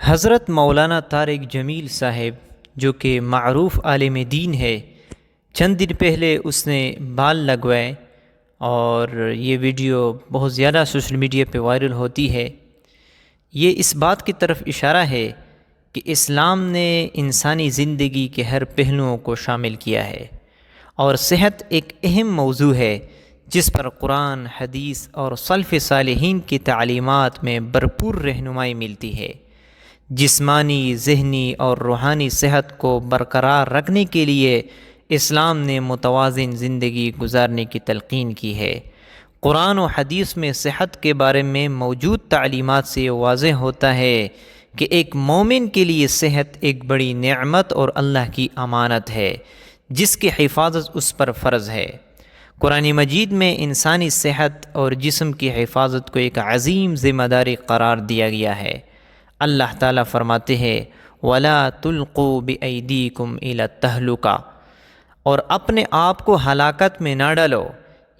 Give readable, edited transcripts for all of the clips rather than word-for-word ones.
حضرت مولانا طارق جمیل صاحب جو کہ معروف عالم دین ہے، چند دن پہلے اس نے بال لگوائے اور یہ ویڈیو بہت زیادہ سوشل میڈیا پہ وائرل ہوتی ہے۔ یہ اس بات کی طرف اشارہ ہے کہ اسلام نے انسانی زندگی کے ہر پہلوؤں کو شامل کیا ہے، اور صحت ایک اہم موضوع ہے جس پر قرآن، حدیث اور سلف صالحین کی تعلیمات میں بھرپور رہنمائی ملتی ہے۔ جسمانی، ذہنی اور روحانی صحت کو برقرار رکھنے کے لیے اسلام نے متوازن زندگی گزارنے کی تلقین کی ہے۔ قرآن و حدیث میں صحت کے بارے میں موجود تعلیمات سے واضح ہوتا ہے کہ ایک مومن کے لیے صحت ایک بڑی نعمت اور اللہ کی امانت ہے جس کی حفاظت اس پر فرض ہے۔ قرآن مجید میں انسانی صحت اور جسم کی حفاظت کو ایک عظیم ذمہ داری قرار دیا گیا ہے۔ اللہ تعالیٰ فرماتے ہیں وَلَا تُلْقُوا بِأَيْدِيكُمْ إِلَى التَّهْلُكَةِ، اور اپنے آپ کو ہلاکت میں نہ ڈالو۔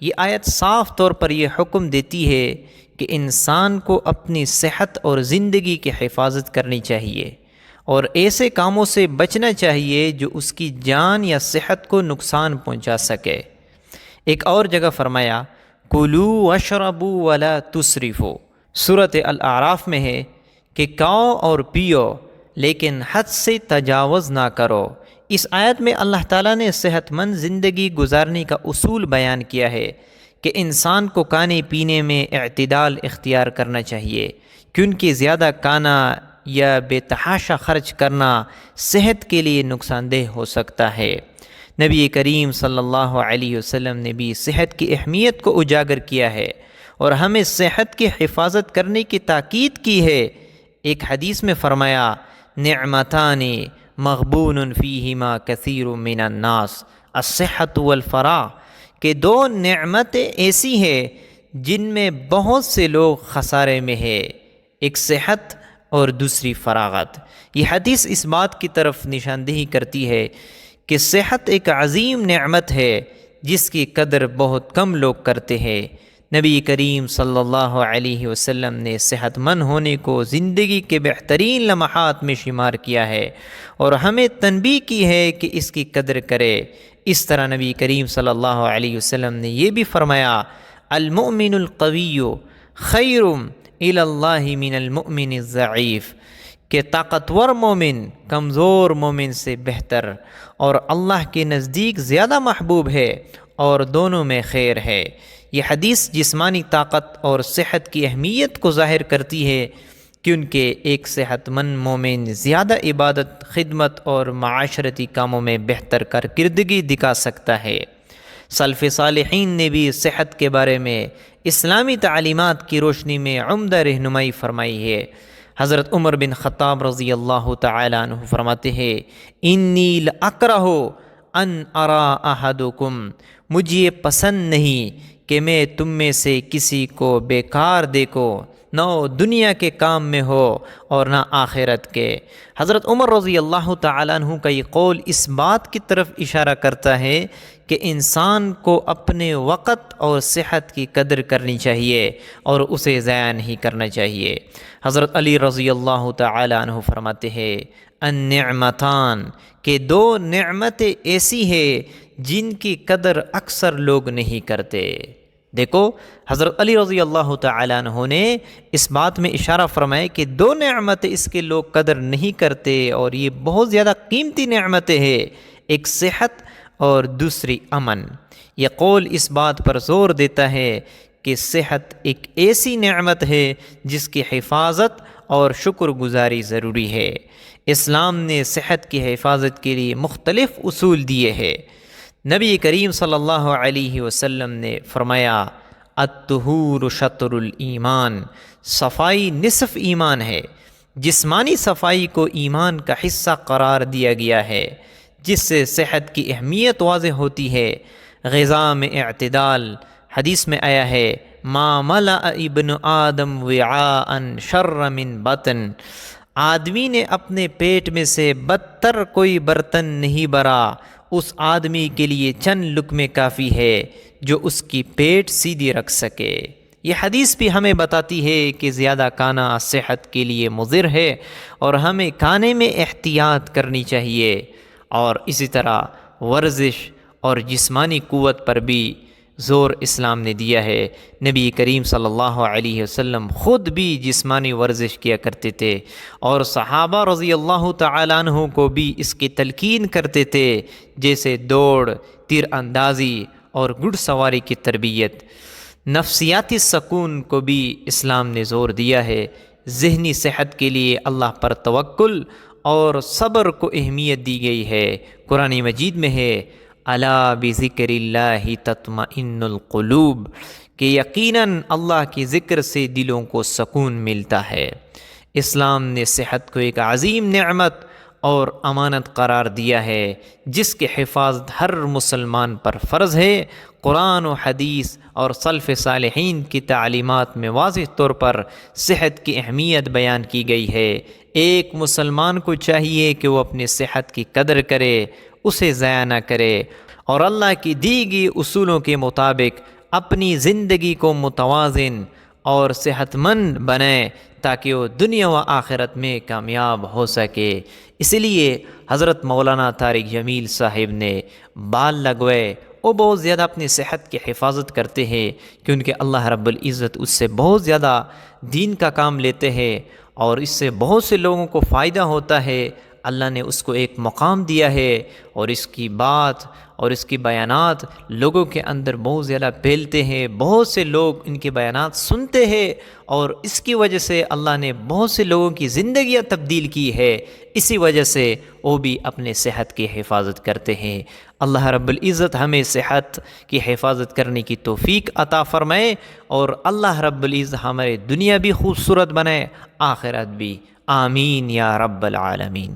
یہ آیت صاف طور پر یہ حکم دیتی ہے کہ انسان کو اپنی صحت اور زندگی کی حفاظت کرنی چاہیے اور ایسے کاموں سے بچنا چاہیے جو اس کی جان یا صحت کو نقصان پہنچا سکے۔ ایک اور جگہ فرمایا کُلُوا وَاشْرَبُوا وَلَا تُسْرِفُوا، سورۃ الاعراف میں ہے کہ کھاؤ اور پیو لیکن حد سے تجاوز نہ کرو۔ اس آیت میں اللہ تعالیٰ نے صحت مند زندگی گزارنے کا اصول بیان کیا ہے کہ انسان کو کھانے پینے میں اعتدال اختیار کرنا چاہیے، کیونکہ زیادہ کھانا یا بے تحاشا خرچ کرنا صحت کے لیے نقصان دہ ہو سکتا ہے۔ نبی کریم صلی اللہ علیہ وسلم نے بھی صحت کی اہمیت کو اجاگر کیا ہے اور ہمیں صحت کی حفاظت کرنے کی تاکید کی ہے۔ ایک حدیث میں فرمایا نعمتان مغبون فیہما کثیر من الناس الصحت والفراغ، کہ دو نعمتیں ایسی ہیں جن میں بہت سے لوگ خسارے میں ہیں، ایک صحت اور دوسری فراغت۔ یہ حدیث اس بات کی طرف نشاندہی کرتی ہے کہ صحت ایک عظیم نعمت ہے جس کی قدر بہت کم لوگ کرتے ہیں۔ نبی کریم صلی اللہ علیہ وسلم نے صحت مند ہونے کو زندگی کے بہترین لمحات میں شمار کیا ہے اور ہمیں تنبیہ کی ہے کہ اس کی قدر کرے۔ اس طرح نبی کریم صلی اللہ علیہ وسلم نے یہ بھی فرمایا المؤمن القوی خیر الی اللہ من المؤمن الضعیف، کہ طاقتور مومن کمزور مومن سے بہتر اور اللہ کے نزدیک زیادہ محبوب ہے اور دونوں میں خیر ہے۔ یہ حدیث جسمانی طاقت اور صحت کی اہمیت کو ظاہر کرتی ہے، کیونکہ ایک صحت مند مومن زیادہ عبادت، خدمت اور معاشرتی کاموں میں بہتر کارکردگی دکھا سکتا ہے۔ سلف صالحین نے بھی صحت کے بارے میں اسلامی تعلیمات کی روشنی میں عمدہ رہنمائی فرمائی ہے۔ حضرت عمر بن خطاب رضی اللہ تعالیٰ عنہ فرماتے ہیں انی لاکرہ ان ارا احدکم، مجھے پسند نہیں کہ میں تم میں سے کسی کو بیکار دیکھو، نہ دنیا کے کام میں ہو اور نہ آخرت کے۔ حضرت عمر رضی اللہ تعالیٰ عنہ کا یہ قول اس بات کی طرف اشارہ کرتا ہے کہ انسان کو اپنے وقت اور صحت کی قدر کرنی چاہیے اور اسے ضائع نہیں کرنا چاہیے۔ حضرت علی رضی اللہ تعالیٰ عنہ فرماتے ہیں النعمتان، کہ دو نعمتیں ایسی ہیں جن کی قدر اکثر لوگ نہیں کرتے۔ دیکھو حضرت علی رضی اللہ تعالیٰ عنہ نے اس بات میں اشارہ فرمایا کہ دو نعمتیں اس کے لوگ قدر نہیں کرتے اور یہ بہت زیادہ قیمتی نعمتیں ہیں، ایک صحت اور دوسری امن۔ یہ قول اس بات پر زور دیتا ہے کہ صحت ایک ایسی نعمت ہے جس کی حفاظت اور شکر گزاری ضروری ہے۔ اسلام نے صحت کی حفاظت کے لیے مختلف اصول دیے ہیں۔ نبی کریم صلی اللہ علیہ وسلم نے فرمایا الطہور شطر الایمان، صفائی نصف ایمان ہے۔ جسمانی صفائی کو ایمان کا حصہ قرار دیا گیا ہے، جس سے صحت کی اہمیت واضح ہوتی ہے۔ غذا میں اعتدال، حدیث میں آیا ہے ما ملأ ابن آدم وعاء شر من بطن، آدمی نے اپنے پیٹ میں سے بدتر کوئی برتن نہیں بھرا، اس آدمی کے لیے چند لقمے کافی ہے جو اس کی پیٹ سیدھی رکھ سکے۔ یہ حدیث بھی ہمیں بتاتی ہے کہ زیادہ کھانا صحت کے لیے مضر ہے اور ہمیں کھانے میں احتیاط کرنی چاہیے، اور اسی طرح ورزش اور جسمانی قوت پر بھی زور اسلام نے دیا ہے۔ نبی کریم صلی اللہ علیہ وسلم خود بھی جسمانی ورزش کیا کرتے تھے، اور صحابہ رضی اللہ تعالیٰ عنہ کو بھی اس کی تلقین کرتے تھے، جیسے دوڑ، تیر اندازی اور گھڑ سواری کی تربیت۔ نفسیاتی سکون کو بھی اسلام نے زور دیا ہے۔ ذہنی صحت کے لیے اللہ پر توکل اور صبر کو اہمیت دی گئی ہے۔ قرآن مجید میں ہے الا بذکر اللہ تطمئن القلوب، کہ یقیناً اللہ کے ذکر سے دلوں کو سکون ملتا ہے۔ اسلام نے صحت کو ایک عظیم نعمت اور امانت قرار دیا ہے، جس کی حفاظت ہر مسلمان پر فرض ہے۔ قرآن و حدیث اور سلف صالحین کی تعلیمات میں واضح طور پر صحت کی اہمیت بیان کی گئی ہے۔ ایک مسلمان کو چاہیے کہ وہ اپنی صحت کی قدر کرے، اسے ضائع نہ کرے، اور اللہ کی دی گئی اصولوں کے مطابق اپنی زندگی کو متوازن اور صحت مند بنائے، تاکہ وہ دنیا و آخرت میں کامیاب ہو سکے۔ اس لیے حضرت مولانا طارق جمیل صاحب نے بال لگوائے، وہ بہت زیادہ اپنی صحت کی حفاظت کرتے ہیں، کیونکہ اللہ رب العزت اس سے بہت زیادہ دین کا کام لیتے ہیں، اور اس سے بہت سے لوگوں کو فائدہ ہوتا ہے۔ اللہ نے اس کو ایک مقام دیا ہے، اور اس کی بات اور اس کی بیانات لوگوں کے اندر بہت زیادہ پھیلتے ہیں، بہت سے لوگ ان کے بیانات سنتے ہیں، اور اس کی وجہ سے اللہ نے بہت سے لوگوں کی زندگیاں تبدیل کی ہے۔ اسی وجہ سے وہ بھی اپنے صحت کی حفاظت کرتے ہیں۔ اللہ رب العزت ہمیں صحت کی حفاظت کرنے کی توفیق عطا فرمائے، اور اللہ رب العزت ہمارے دنیا بھی خوبصورت بنائے، آخرت بھی۔ آمین یا رب العالمین۔